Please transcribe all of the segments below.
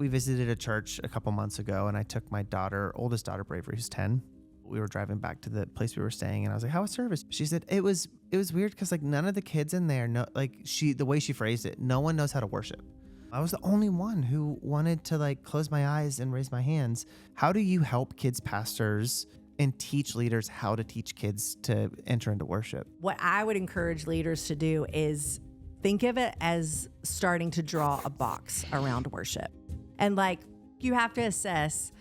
we visited a church a couple months ago, and I took my oldest daughter, Bravery, who's 10. We were driving back to the place we were staying, and I was like, "How was service?" She said, "It was weird because like none of the kids in there know, like the way she phrased it, no one knows how to worship. I was the only one who wanted to like close my eyes and raise my hands." How do you help kids pastors and teach leaders how to teach kids to enter into worship? What I would encourage leaders to do is think of it as starting to draw a box around worship. And like, you have to assess,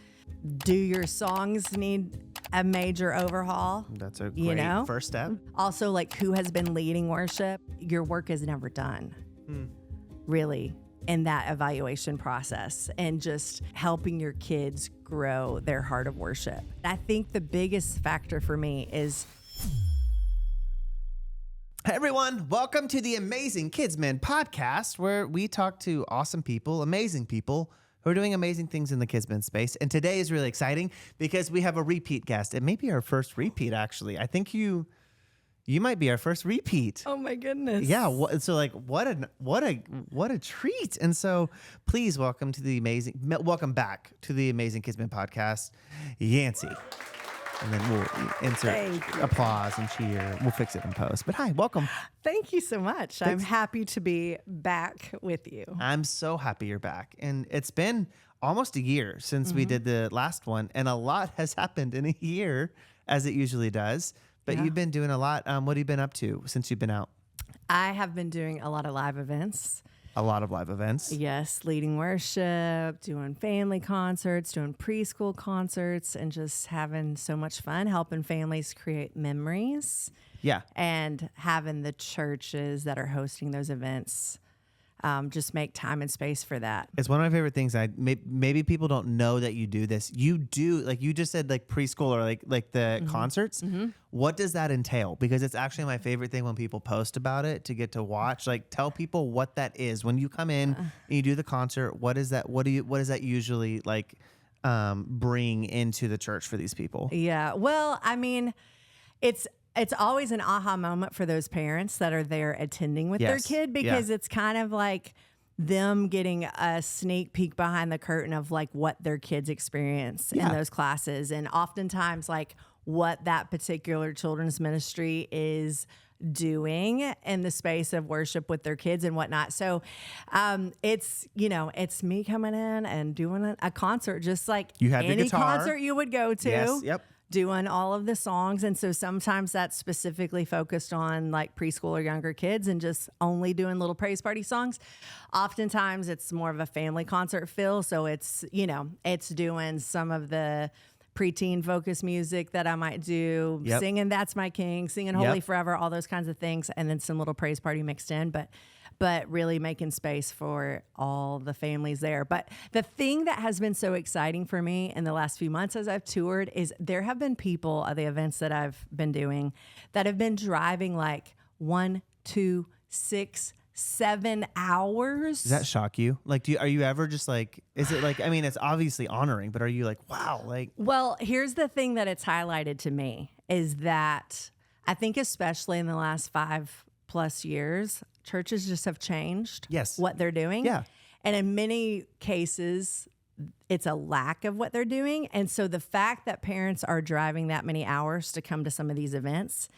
do your songs need a major overhaul? That's a great first step. Also, like, who has been leading worship? Your work is never done, really, in that evaluation process, and just helping your kids grow their heart of worship. I think the biggest factor for me is... Hey everyone, welcome to the Amazing Kids Men podcast, where we talk to awesome people, amazing people, who are doing amazing things in the Kids Men space. And today is really exciting because we have a repeat guest. It may be our first repeat, actually. I think you might be our first repeat. Oh my goodness. Yeah. So like, what a treat. And so please welcome back to the Amazing Kids Men podcast, Yancy. And then we'll insert applause and cheer. We'll fix it in post. But hi, welcome. Thank you so much. Thanks. I'm happy to be back with you. I'm so happy you're back. And it's been almost a year since we did the last one. And a lot has happened in a year, as it usually does. But you've been doing a lot. What have you been up to since you've been out? I have been doing a lot of live events. A lot of live events. Yes, leading worship, doing family concerts, doing preschool concerts, and just having so much fun, helping families create memories. Yeah. And having the churches that are hosting those events just make time and space for that. It's one of my favorite things. Maybe people don't know that you do this. You do, like you just said, like preschool or like the concerts. What does that entail? Because it's actually my favorite thing when people post about it to get to watch. Like, tell people what that is. When you come in and you do the concert, what is that? What does that usually like bring into the church for these people? Yeah. Well, I mean, it's always an aha moment for those parents that are there attending with their kid, because it's kind of like them getting a sneak peek behind the curtain of like what their kids experience in those classes. And oftentimes like what that particular children's ministry is doing in the space of worship with their kids and whatnot. So it's me coming in and doing a concert, just like you had any concert you would go to. Yes, yep. Doing all of the songs. And so sometimes that's specifically focused on like preschool or younger kids and just only doing little praise party songs. Oftentimes it's more of a family concert feel. So it's doing some of the preteen focused music that I might do, singing That's My King, singing Holy Forever, all those kinds of things. And then some little praise party mixed in, but really making space for all the families there. But the thing that has been so exciting for me in the last few months as I've toured is there have been people at the events that I've been doing that have been driving like 1, 2, 6, 7 hours. Does that shock you? Like, are you ever just like, is it like, I mean, it's obviously honoring, but are you like, wow, like. Well, here's the thing that it's highlighted to me is that I think especially in the last 5+ years, churches just have changed what they're doing. Yeah. And in many cases, it's a lack of what they're doing. And so the fact that parents are driving that many hours to come to some of these events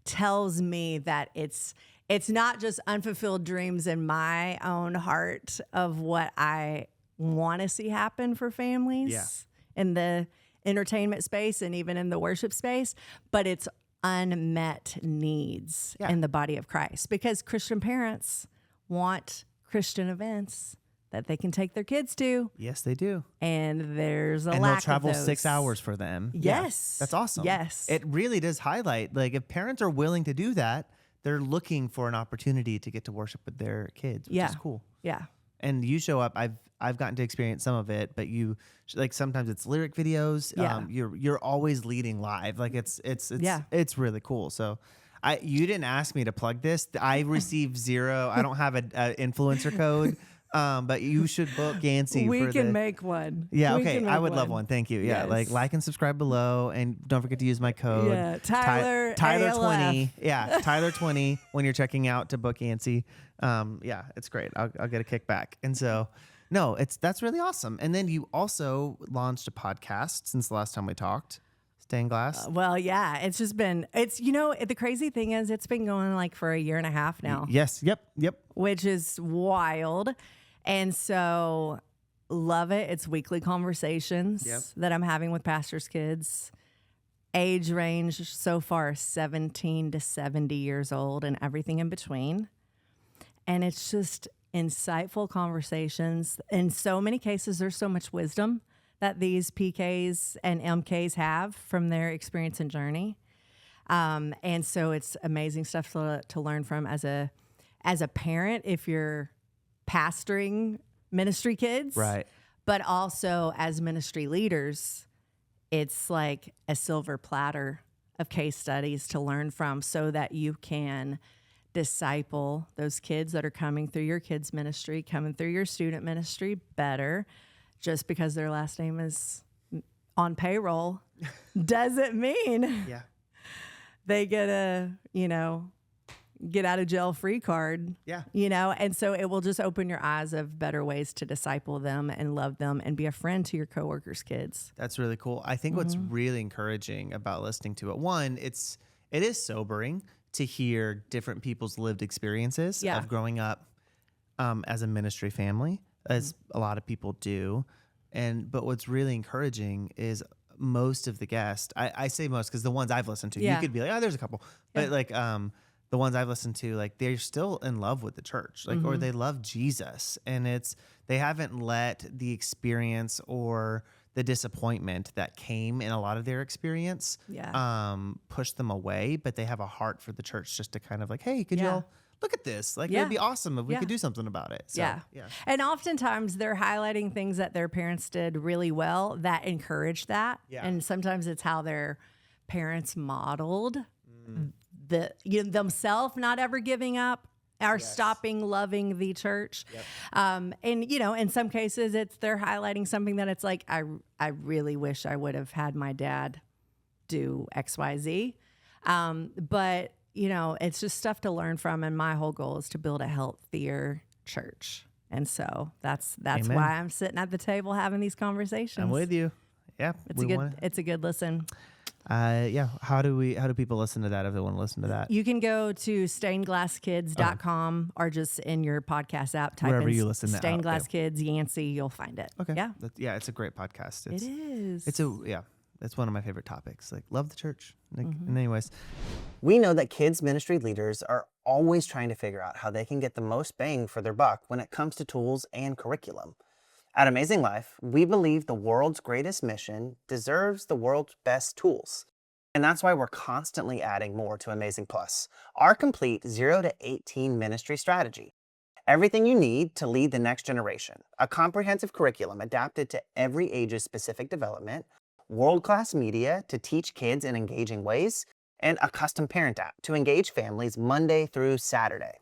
tells me that it's not just unfulfilled dreams in my own heart of what I want to see happen for families in the entertainment space and even in the worship space, but it's unmet needs in the body of Christ, because Christian parents want Christian events that they can take their kids to. Yes, they do. And there's a lack of those. And they'll travel 6 hours for them. Yes. Yeah, that's awesome. Yes. It really does highlight, like, if parents are willing to do that, they're looking for an opportunity to get to worship with their kids, which is cool. Yeah. And you show up. I've gotten to experience some of it, but you like sometimes it's lyric videos. Yeah. You're always leading live. Like it's really cool. So you didn't ask me to plug this. I received 0. I don't have an influencer code. But you should book Yancy. We can make one. Yeah, okay. I would love one. Thank you. Yeah, like and subscribe below, and don't forget to use my code. Yeah, Tyler 20. Yeah, Tyler 20 when you're checking out to book Yancy. Yeah, it's great. I'll get a kickback. And so No, that's really awesome. And then you also launched a podcast since the last time we talked. Stained Glass. Well, yeah, it's just been, the crazy thing is it's been going like for a year and a half now. Yes. Yep. Which is wild. And so love it. It's weekly conversations that I'm having with pastors' kids. Age range so far 17 to 70 years old and everything in between. And it's just insightful conversations. In so many cases, there's so much wisdom that these PKs and MKs have from their experience and journey. And so it's amazing stuff to learn from as a parent if you're pastoring ministry kids. Right. But also as ministry leaders, it's like a silver platter of case studies to learn from so that you can disciple those kids that are coming through your kids' ministry, coming through your student ministry better. Just because their last name is on payroll doesn't mean they get a, get out of jail free card. Yeah. And so it will just open your eyes of better ways to disciple them and love them and be a friend to your coworkers' kids. That's really cool. I think what's really encouraging about listening to it, one, it is sobering to hear different people's lived experiences of growing up as a ministry family, as a lot of people do. But what's really encouraging is most of the guests, I say most because the ones I've listened to, you could be like, oh, there's a couple, but like the ones I've listened to, like they're still in love with the church, like, or they love Jesus, and they haven't let the experience or the disappointment that came in a lot of their experience push them away, but they have a heart for the church just to kind of like, hey, could y'all look at this? Like, it'd be awesome if we could do something about it. So, yeah. And oftentimes they're highlighting things that their parents did really well that encourage that. Yeah. And sometimes it's how their parents modeled themselves not ever giving up or stopping loving the church. Yep. And, in some cases they're highlighting something that it's like, I really wish I would have had my dad do X, Y, Z. But it's just stuff to learn from. And my whole goal is to build a healthier church. And so that's Amen. Why I'm sitting at the table having these conversations. I'm with you. Yeah. It's a good listen. How do people listen to that if they want to listen to that? You can go to stainedglasskids.com or just in your podcast app, type wherever in you listen to Stained Glass Kids, Yancy, you'll find it. Okay. Yeah. It's a great podcast. It is. It's one of my favorite topics. Like, love the church. Anyways, we know that kids ministry leaders are always trying to figure out how they can get the most bang for their buck when it comes to tools and curriculum. At Amazing Life, we believe the world's greatest mission deserves the world's best tools. And that's why we're constantly adding more to Amazing Plus, our complete 0 to 18 ministry strategy. Everything you need to lead the next generation, a comprehensive curriculum adapted to every age's specific development, world-class media to teach kids in engaging ways, and a custom parent app to engage families Monday through Saturday.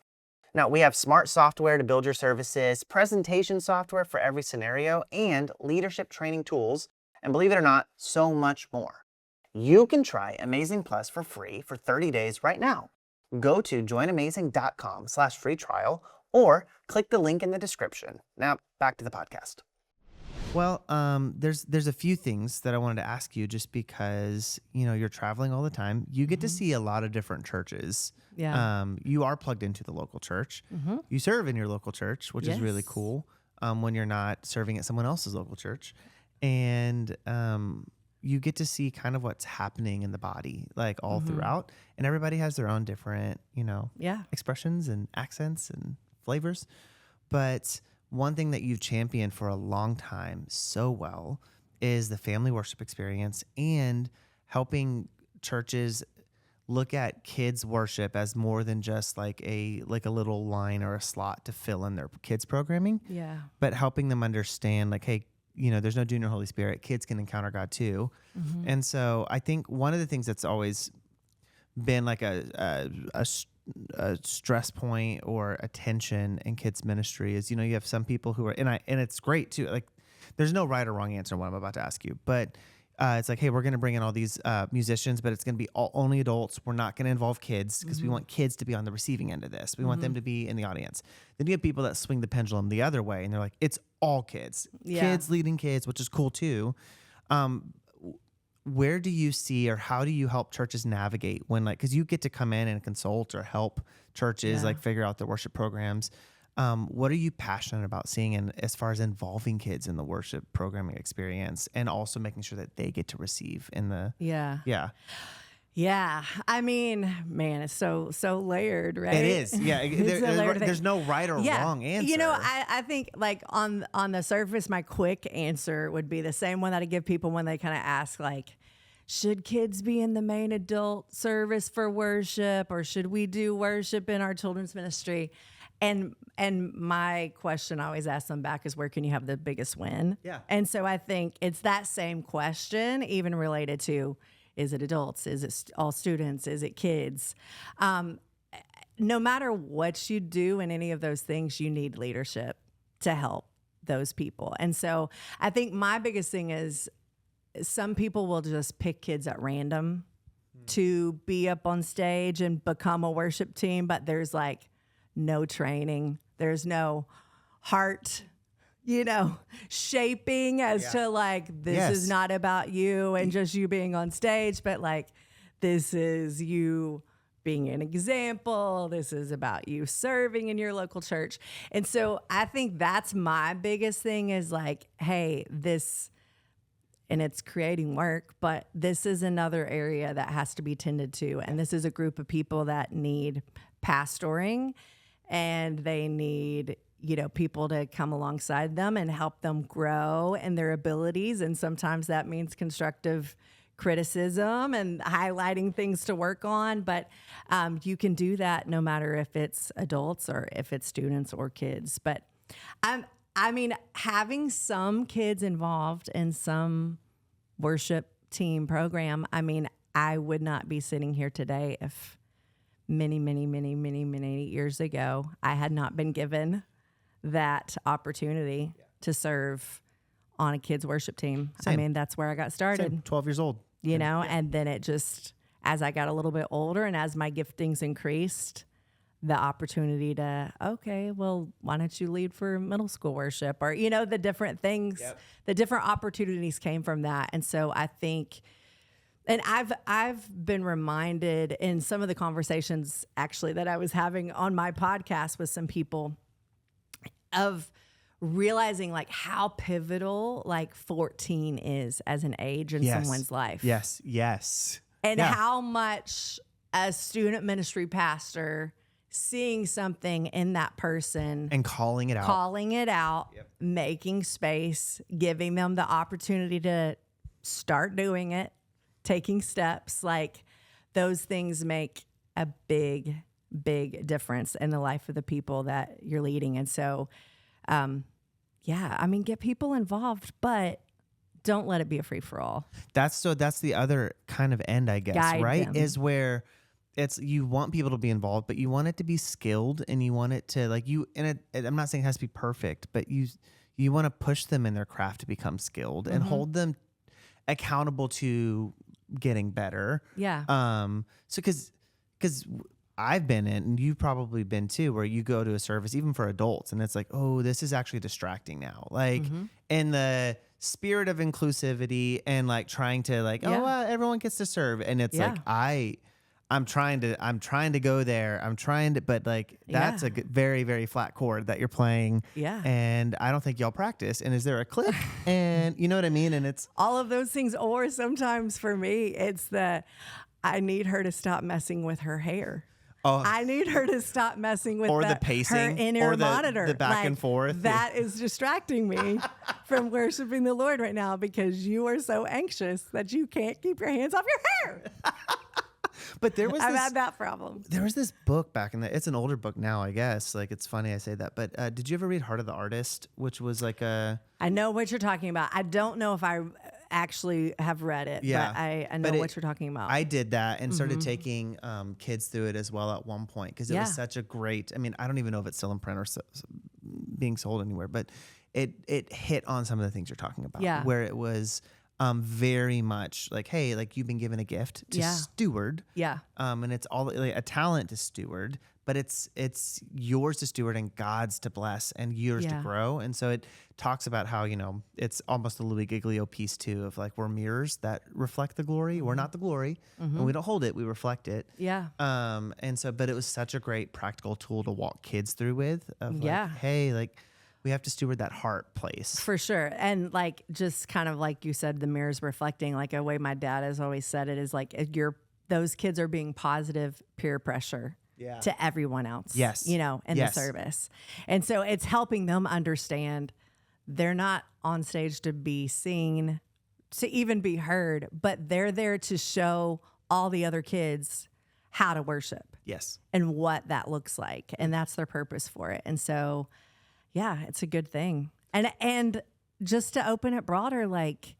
Now, we have smart software to build your services, presentation software for every scenario, and leadership training tools, and believe it or not, so much more. You can try Amazing Plus for free for 30 days right now. Go to joinamazing.com/free trial or click the link in the description. Now, back to the podcast. Well, there's a few things that I wanted to ask you just because, you're traveling all the time. You get to see a lot of different churches. Yeah. You are plugged into the local church. You serve in your local church, which is really cool when you're not serving at someone else's local church. And you get to see kind of what's happening in the body, like all throughout. And everybody has their own different, expressions and accents and flavors. But one thing that you've championed for a long time so well is the family worship experience and helping churches look at kids worship as more than just like a little line or a slot to fill in their kids programming. Yeah. But helping them understand like, hey, there's no junior Holy Spirit. Kids can encounter God too. And so I think one of the things that's always been like a stress point or a tension in kids ministry is, you have some people who are, and it's great too. Like there's no right or wrong answer to what I'm about to ask you, but It's like, hey, we're going to bring in all these musicians, but it's going to be only adults. We're not going to involve kids because we want kids to be on the receiving end of this. We want them to be in the audience. Then you have people that swing the pendulum the other way, and they're like, it's all kids. Kids leading kids, which is cool too. Where do you see, or how do you help churches navigate when, like, because you get to come in and consult or help churches like figure out their worship programs. What are you passionate about seeing in as far as involving kids in the worship programming experience, and also making sure that they get to receive in the Yeah. I mean, man, it's so layered, right? It is. Yeah. There's no right or wrong answer. You know, I think like on the surface, my quick answer would be the same one that I give people when they kind of ask, like, should kids be in the main adult service for worship, or should we do worship in our children's ministry? And my question I always ask them back is, where can you have the biggest win? Yeah. And so I think it's that same question, even related to, is it adults? Is it all students? Is it kids? No matter what you do in any of those things, you need leadership to help those people. And so I think my biggest thing is, some people will just pick kids at random to be up on stage and become a worship team, but there's like no training. There's no heart, shaping as to like, this is not about you and just you being on stage, but like, this is you being an example. This is about you serving in your local church. And so I think that's my biggest thing is like, hey, this, and it's creating work, but this is another area that has to be tended to. And this is a group of people that need pastoring, and they need, people to come alongside them and help them grow in their abilities. And sometimes that means constructive criticism and highlighting things to work on. But you can do that no matter if it's adults or if it's students or kids. But I mean, having some kids involved in some worship team program, I mean, I would not be sitting here today if many years ago I had not been given that opportunity to serve on a kids worship team. Same. I mean, that's where I got started. Same. 12 years old. And then it just, as I got a little bit older and as my giftings increased, the opportunity to, okay, well, why don't you lead for middle school worship? Or, the different things, the different opportunities came from that. And so I think, and I've been reminded in some of the conversations actually that I was having on my podcast with some people of realizing like how pivotal like 14 is as an age in someone's life. Yes. And how much a student ministry pastor seeing something in that person and calling it out, making space, giving them the opportunity to start doing it, taking steps, like those things make a big difference in the life of the people that you're leading. And so, get people involved, but don't let it be a free for all. That's the other kind of end, I guess, Guide right? them. Is where it's, you want people to be involved, but you want it to be skilled, and you want it to I'm not saying it has to be perfect, but you want to push them in their craft to become skilled and hold them accountable to getting better. Yeah. So because I've been in, and you've probably been too, where you go to a service, even for adults, and it's like, oh, this is actually distracting now. Like in the spirit of inclusivity and like trying to like, everyone gets to serve. And it's like, I'm trying to go there. But like, that's a very, very flat chord that you're playing. Yeah. And I don't think y'all practice. And is there a click? And you know what I mean? And it's all of those things. Or sometimes for me, it's I need her to stop messing with her hair. Oh. I need her to stop messing with the pacing, her in-ear monitor. The back and forth. That is distracting me from worshiping the Lord right now, because you are so anxious that you can't keep your hands off your hair. But there was I've had that problem. There was this book back in it's an older book now, I guess. Like, it's funny I say that. But did you ever read Heart of the Artist, which was like a... I know what you're talking about. I don't know if I actually have read it, but I know what you're talking about. I did that and started taking kids through it as well at one point, because it was such a great... I mean, I don't even know if it's still in print or being sold anywhere, but it hit on some of the things you're talking about, where it was... very much like, hey, like you've been given a gift to steward. Yeah. And it's all like a talent to steward, but it's yours to steward and God's to bless and yours to grow. And so it talks about how, it's almost a Louis Giglio piece too, of like, we're mirrors that reflect the glory. We're not the glory and we don't hold it. We reflect it. Yeah. And so, but it was such a great practical tool to walk kids through with of like, hey, like we have to steward that heart place. For sure. And like, just kind of like you said, the mirrors reflecting, like a way my dad has always said it is like, those kids are being positive peer pressure to everyone else, in the service. And so it's helping them understand they're not on stage to be seen, to even be heard, but they're there to show all the other kids how to worship. Yes. And what that looks like. And that's their purpose for it. And so, yeah, it's a good thing. And just to open it broader, like,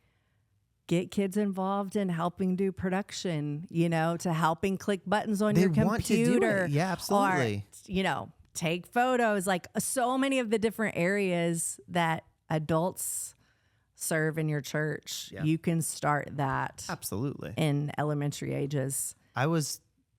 get kids involved in helping do production, to helping click buttons on your computer. Want to do it. Yeah, absolutely. Or, take photos, like so many of the different areas that adults serve in your church. Yeah. You can start that. Absolutely. In elementary ages.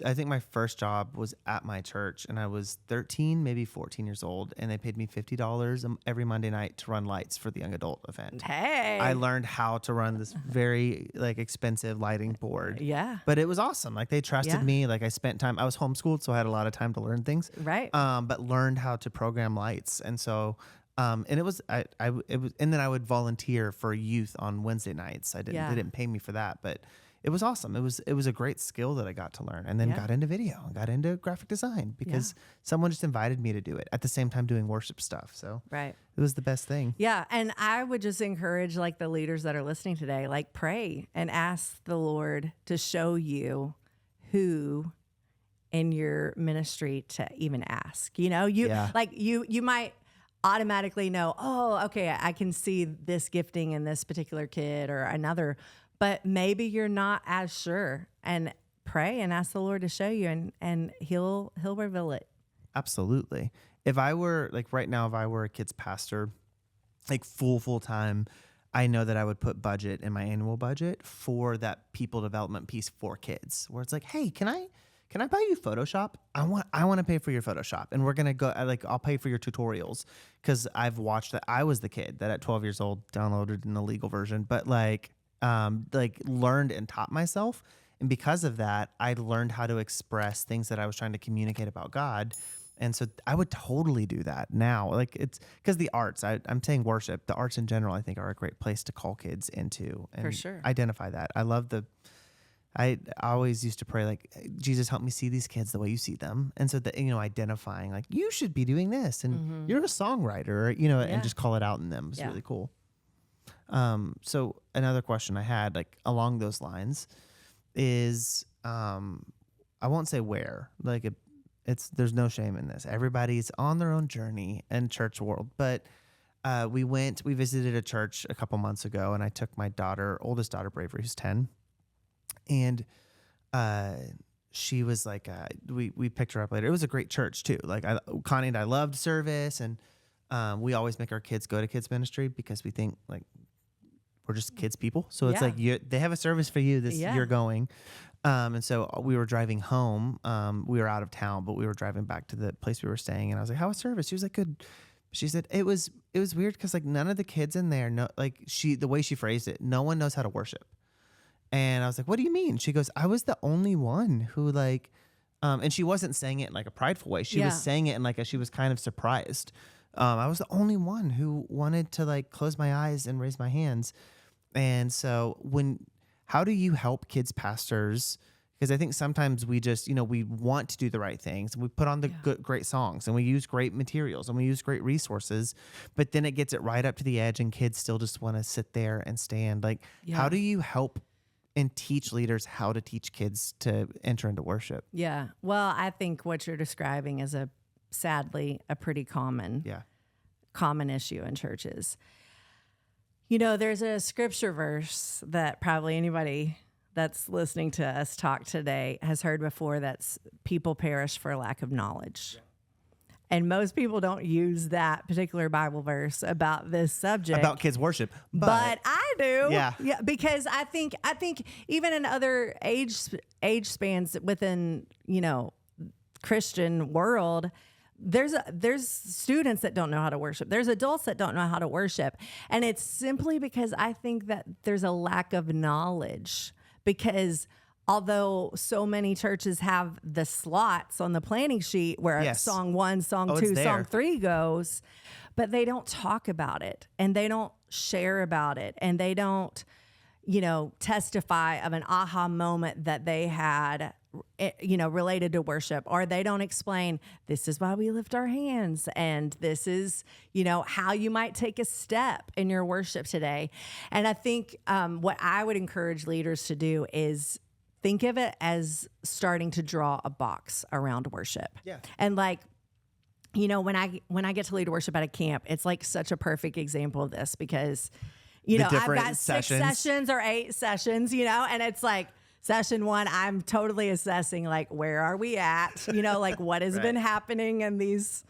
I think my first job was at my church and I was 13, maybe 14 years old. And they paid me $50 every Monday night to run lights for the young adult event. Hey, I learned how to run this very expensive lighting board. Yeah. But it was awesome. Like they trusted me. Like I spent time, I was homeschooled, so I had a lot of time to learn things. Right. But learned how to program lights. And so, and it was, and then I would volunteer for youth on Wednesday nights. They didn't pay me for that, but it was awesome. It was a great skill that I got to learn, and then got into video and got into graphic design because someone just invited me to do it at the same time doing worship stuff. So it was the best thing. Yeah. And I would just encourage like the leaders that are listening today, like pray and ask the Lord to show you who in your ministry to even ask, you might automatically know, oh, okay, I can see this gifting in this particular kid or another, but maybe you're not as sure, and pray and ask the Lord to show you and he'll reveal it. Absolutely. If I were right now, if I were a kids pastor, like full time, I know that I would put budget in my annual budget for that people development piece for kids where it's like, hey, can I buy you Photoshop? I want to pay for your Photoshop, and we're going to go, I'll pay for your tutorials. Cause I've watched that. I was the kid that at 12 years old downloaded an illegal version, but learned and taught myself. And because of that, I learned how to express things that I was trying to communicate about God. And so I would totally do that now. Like it's because the arts, I'm saying worship, the arts in general, I think are a great place to call kids into and for sure. Identify that. I always used to pray like, Jesus, help me see these kids the way you see them. And so that, identifying like you should be doing this and you're a songwriter, and just call it out in them is really cool. So another question I had along those lines is, I won't say where, there's no shame in this. Everybody's on their own journey in church world, but, we visited a church a couple months ago and I took my oldest daughter, Bravery, who's 10. And, she was we picked her up later. It was a great church too. Connie and I loved service and, we always make our kids go to kids ministry because we think we're just kids people. So it's they have a service for you you're going. And so we were driving home. We were out of town, but we were driving back to the place we were staying. And I was like, how was service? She was like, good. She said, it was weird. Cause none of the kids in there know, the way she phrased it, no one knows how to worship. And I was like, what do you mean? She goes, I was the only one who and she wasn't saying it in a prideful way. She was saying it in she was kind of surprised. I was the only one who wanted to close my eyes and raise my hands. And so how do you help kids pastors? Because I think sometimes we just, we want to do the right things and we put on the great songs and we use great materials and we use great resources, but then it gets it right up to the edge and kids still just want to sit there and stand. How do you help and teach leaders how to teach kids to enter into worship? Yeah. Well, I think what you're describing is sadly a pretty common issue in churches. There's a scripture verse that probably anybody that's listening to us talk today has heard before. That's people perish for lack of knowledge. And most people don't use that particular Bible verse about this subject. About kids worship. But I do. Yeah. Yeah. Because I think even in other age spans within, Christian world, there's students that don't know how to worship. There's adults that don't know how to worship. And it's simply because I think that there's a lack of knowledge, because although so many churches have the slots on the planning sheet where song 1, song 2, song 3 goes, but they don't talk about it, and they don't share about it, and they don't, testify of an aha moment that they had, related to worship, or they don't explain, this is why we lift our hands, and this is, how you might take a step in your worship today. And I think what I would encourage leaders to do is think of it as starting to draw a box around worship. Yeah. And when I get to lead worship at a camp, it's like such a perfect example of this, because I've got 6 sessions or 8 sessions, and it's like, session 1, I'm totally assessing, like, where are we at? Like, what has been happening in these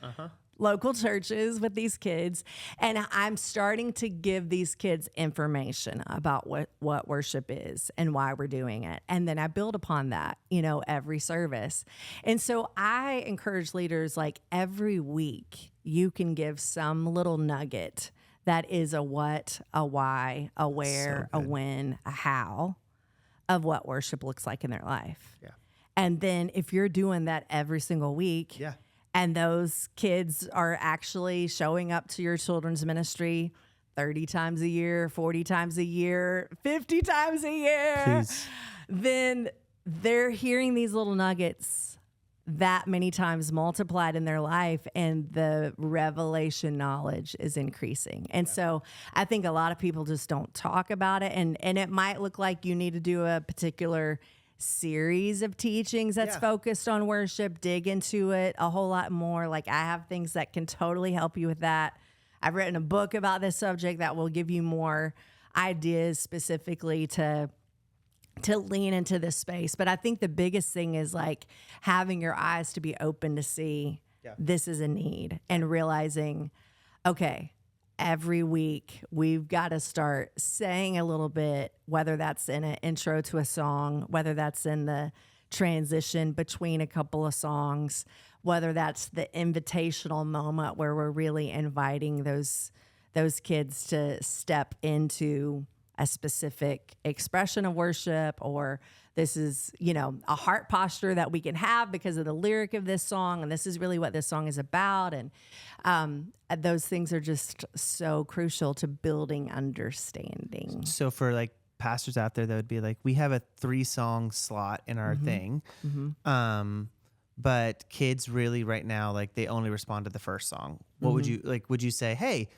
local churches with these kids? And I'm starting to give these kids information about what worship is and why we're doing it. And then I build upon that, every service. And so I encourage leaders, like, every week you can give some little nugget that is a what, a why, a where, a when, a how of what worship looks like in their life. Yeah. And then if you're doing that every single week, and those kids are actually showing up to your children's ministry 30 times a year, 40 times a year, 50 times a year, then they're hearing these little nuggets that many times multiplied in their life, and the revelation knowledge is increasing. And so I think a lot of people just don't talk about it. And it might look like you need to do a particular series of teachings that's focused on worship, dig into it a whole lot more. Like, I have things that can totally help you with that. I've written a book about this subject that will give you more ideas specifically to lean into this space. But I think the biggest thing is, like, having your eyes to be open to see this is a need, and realizing, okay, every week we've got to start saying a little bit, whether that's in an intro to a song, whether that's in the transition between a couple of songs, whether that's the invitational moment where we're really inviting those kids to step into a specific expression of worship, or this is, a heart posture that we can have because of the lyric of this song, and this is really what this song is about. And those things are just so crucial to building understanding. So for, like, pastors out there that would be like, we have a 3-song slot in our thing. But kids really right now, like, they only respond to the first song. What would you, like, would you say, hey,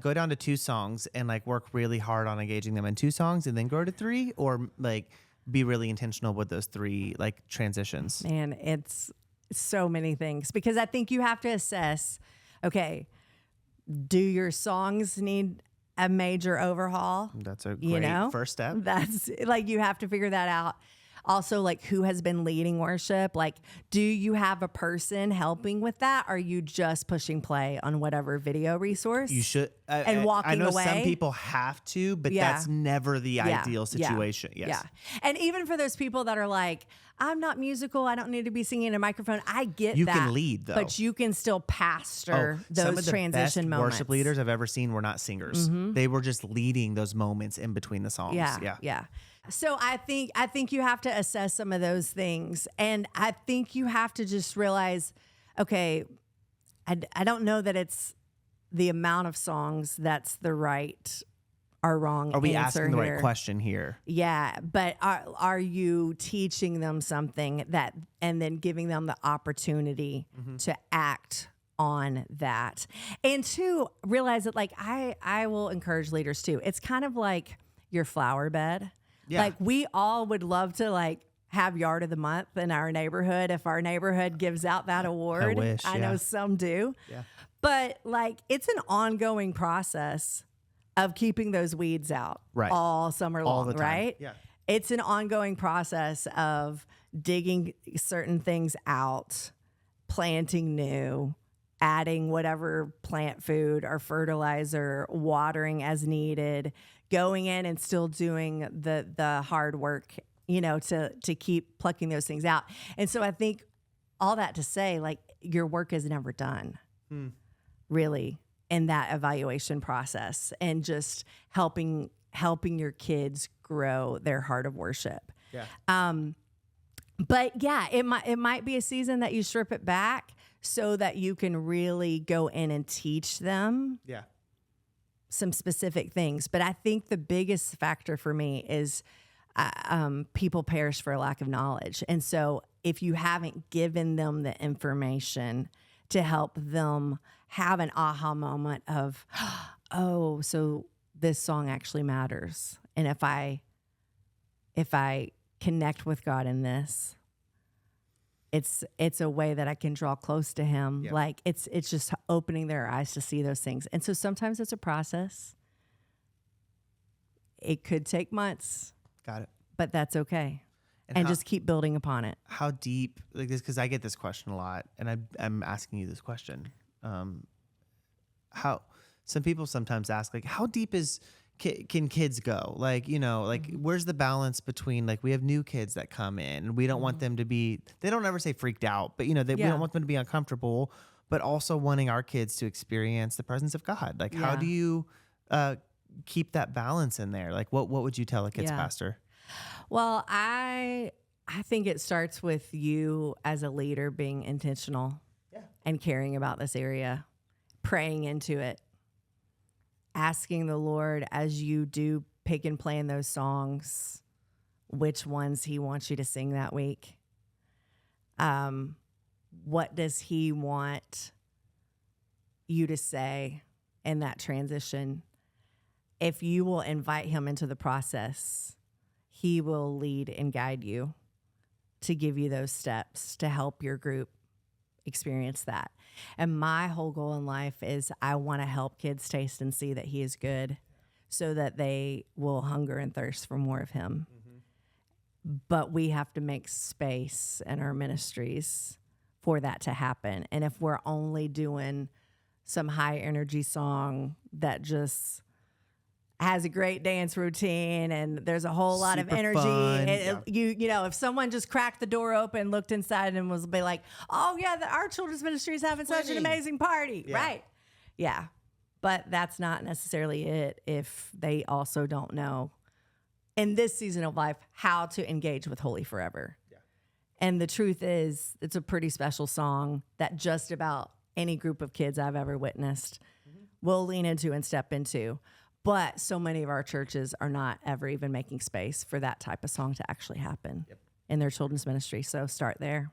go down to 2 songs and, like, work really hard on engaging them in 2 songs and then go to 3, or, like, be really intentional with those 3, like, transitions? Man, it's so many things, because I think you have to assess, okay, do your songs need a major overhaul? That's a great first step. That's, like, you have to figure that out. Also, like, who has been leading worship? Like, do you have a person helping with that? Or are you just pushing play on whatever video resource? You should. And walking away? I know some people have to, but that's never the ideal situation. Yes. Yeah. And even for those people that are like, I'm not musical, I don't need to be singing in a microphone. I get that. You can lead, though. But you can still pastor those transition moments. Worship leaders I've ever seen were not singers. They were just leading those moments in between the songs. Yeah. So I think you have to assess some of those things. And I think you have to just realize, okay, I don't know that it's the amount of songs that's the right or wrong answer. Are we asking the here. right question here? Yeah, but are you teaching them something that, and then giving them the opportunity to act on that? And to realize that, like, I will encourage leaders too. It's kind of like your flower bed. Yeah. Like, we all would love to, like, have Yard of the Month in our neighborhood if our neighborhood gives out that award. I know some do. Yeah. But, like, it's an ongoing process of keeping those weeds out all summer long, right? Yeah. It's an ongoing process of digging certain things out, planting new, adding whatever plant food or fertilizer, watering as needed, going in and still doing the hard work, to keep plucking those things out. And so I think all that to say, like, your work is never done, really, in that evaluation process, and just helping your kids grow their heart of worship. Yeah. But yeah, it might be a season that you strip it back so that you can really go in and teach them some specific things. But I think the biggest factor for me is people perish for a lack of knowledge. And so if you haven't given them the information to help them have an aha moment of, oh, so this song actually matters. And if I connect with God in this, it's a way that I can draw close to him. Yep. Like it's just opening their eyes to see those things. And so sometimes it's a process. It could take months. Got it. But that's okay. And just keep building upon it. How deep, like this, because I get this question a lot, and I'm asking you this question. How some people sometimes ask, like, how deep can kids go? Like, where's the balance between, like, we have new kids that come in and we don't want them to be, they don't ever say freaked out, but we don't want them to be uncomfortable, but also wanting our kids to experience the presence of God. Like, how do you keep that balance in there? Like, what would you tell a kids pastor? Well, I think it starts with you as a leader being intentional and caring about this area, praying into it, asking the Lord as you do pick and play in those songs, which ones he wants you to sing that week. What does he want you to say in that transition? If you will invite him into the process, he will lead and guide you to give you those steps to help your group experience that. And my whole goal in life is I want to help kids taste and see that he is good so that they will hunger and thirst for more of him. Mm-hmm. But we have to make space in our ministries for that to happen. And if we're only doing some high energy song that just has a great dance routine and there's a whole lot of energy. If someone just cracked the door open, looked inside and was be like, oh yeah, our children's ministry is having such an amazing party. Yeah. Right. Yeah. But that's not necessarily it if they also don't know in this season of life how to engage with Holy Forever. Yeah. And the truth is it's a pretty special song that just about any group of kids I've ever witnessed will lean into and step into. But so many of our churches are not ever even making space for that type of song to actually happen in their children's ministry. So start there.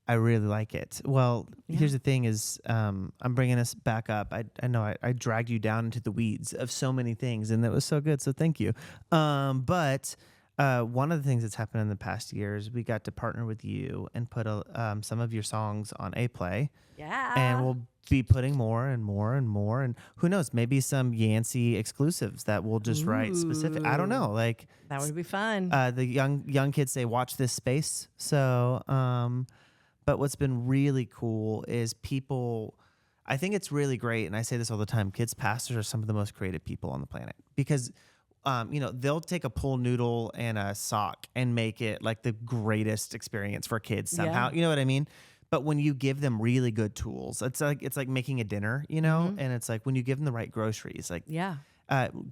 I really like it. Well, here's the thing is I'm bringing us back up. I know I dragged you down into the weeds of so many things, and that was so good. So thank you. But one of the things that's happened in the past year is we got to partner with you and put some of your songs on A Play. Yeah. And we'll be putting more and more and more. And who knows, maybe some Yancy exclusives that we'll just write specific. I don't know. Like that would be fun. The young kids say, watch this space. So, but what's been really cool is people, I think it's really great. And I say this all the time, kids pastors are some of the most creative people on the planet because they'll take a pool noodle and a sock and make it like the greatest experience for kids somehow. Yeah. You know what I mean? But when you give them really good tools, it's like making a dinner, and it's like when you give them the right groceries, like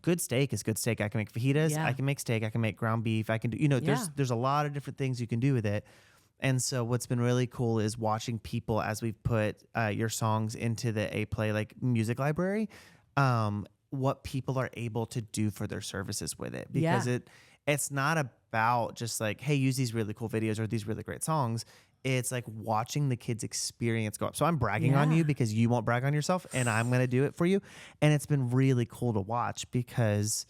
good steak is good steak. I can make fajitas. Yeah. I can make steak. I can make ground beef. I can do, there's a lot of different things you can do with it. And so what's been really cool is watching people as we've put your songs into the A Play like music library, what people are able to do for their services with it, because it's not about just like, hey, use these really cool videos or these really great songs. It's like watching the kids' experience go up. So I'm bragging on you because you won't brag on yourself, and I'm going to do it for you. And it's been really cool to watch because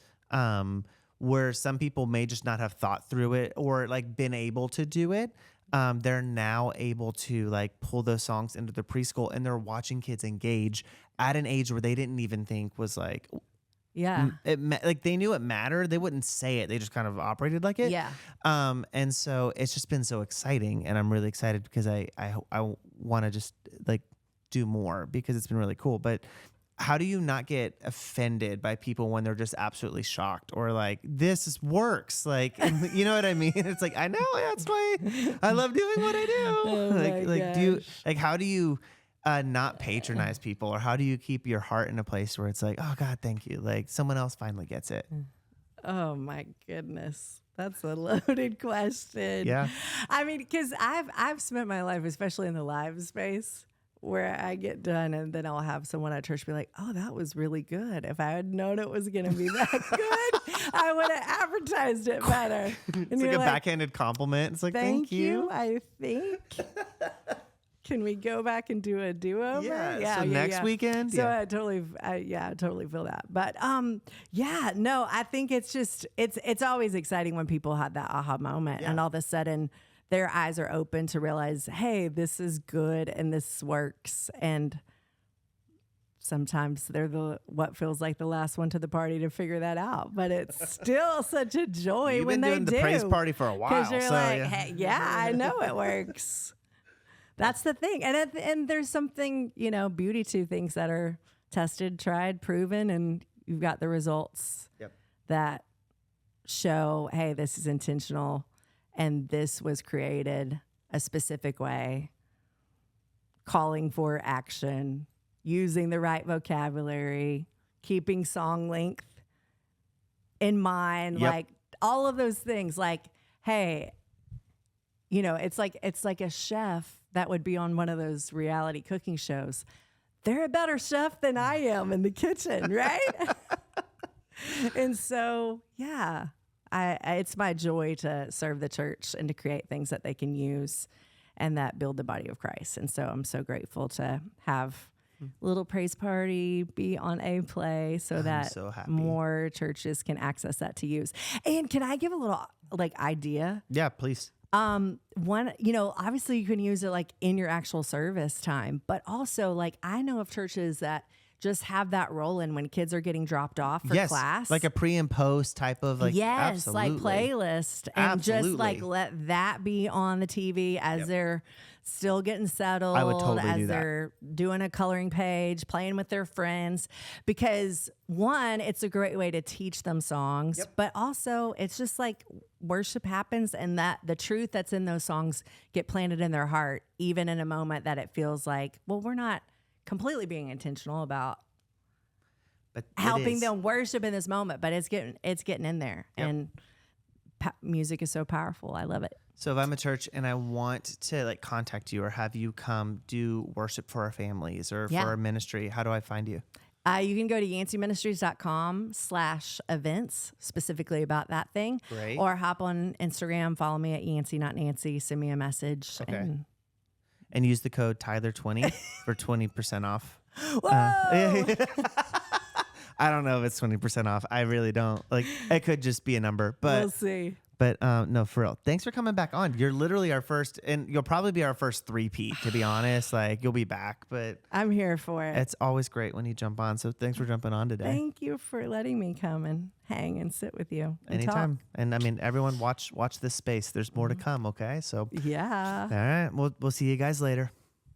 where some people may just not have thought through it or like been able to do it, they're now able to like pull those songs into the preschool, and they're watching kids engage at an age where they didn't even think was like, like they knew it mattered. They wouldn't say it. They just kind of operated like it. Yeah. And so it's just been so exciting, and I'm really excited because I want to just like do more because it's been really cool. But how do you not get offended by people when they're just absolutely shocked or like, works? Like, and you know what I mean? It's like, I know, that's why I love doing what I do. How do you not patronize people, or how do you keep your heart in a place where it's like, oh God, thank you. Like someone else finally gets it. Oh my goodness. That's a loaded question. Yeah. I mean, because I've spent my life, especially in the live space, where I get done and then I'll have someone at church be like, oh, that was really good. If I had known it was going to be that good, I would have advertised it better. It's like a backhanded compliment. It's like, thank you. I think. Can we go back and do a do-over? Yeah. So next weekend? So I totally feel that. But no, I think it's just, it's always exciting when people have that aha moment and all of a sudden their eyes are open to realize, hey, this is good and this works. And sometimes they're what feels like the last one to the party to figure that out. But it's still such a joy when they do. You've been doing the praise party for a while. Because you're hey, I know it works. That's the thing. And there's something, beauty to things that are tested, tried, proven, and you've got the results that show, hey, this is intentional and this was created a specific way, calling for action, using the right vocabulary, keeping song length in mind, like all of those things. Like, hey, it's like a chef that would be on one of those reality cooking shows. They're a better chef than I am in the kitchen, right? And so, it's my joy to serve the church and to create things that they can use and that build the body of Christ. And so I'm so grateful to have little praise party be on A Play so that more churches can access that to use. And can I give a little idea? Yeah, please. One, obviously you can use it in your actual service time, but also I know of churches that just have that roll in when kids are getting dropped off for class. Like a pre and post type of absolutely. Playlist. And just let that be on the TV as they're still getting settled. I would totally as do that. They're doing a coloring page, playing with their friends. Because one, it's a great way to teach them songs, but also it's just worship happens and that the truth that's in those songs get planted in their heart, even in a moment that it feels like, well, we're not completely being intentional about helping them worship in this moment, but it's getting in there. And music is so powerful. I love it. So if I'm a church and I want to contact you or have you come do worship for our families or for our ministry, how do I find you? You can go to yancyministries.com/events specifically about that thing. Great. Or hop on Instagram, follow me at Yancy, not Nancy, send me a message. Okay. And use the code Tyler20 for 20% off. Whoa! I don't know if it's 20% off. I really don't. It could just be a number, but we'll see. But no, for real. Thanks for coming back on. You're literally our first, and you'll probably be our first three-peat, to be honest. You'll be back, but I'm here for it. It's always great when you jump on. So thanks for jumping on today. Thank you for letting me come and hang and sit with you. Anytime. And everyone watch this space. There's more to come. Okay. So yeah. All right. We'll see you guys later.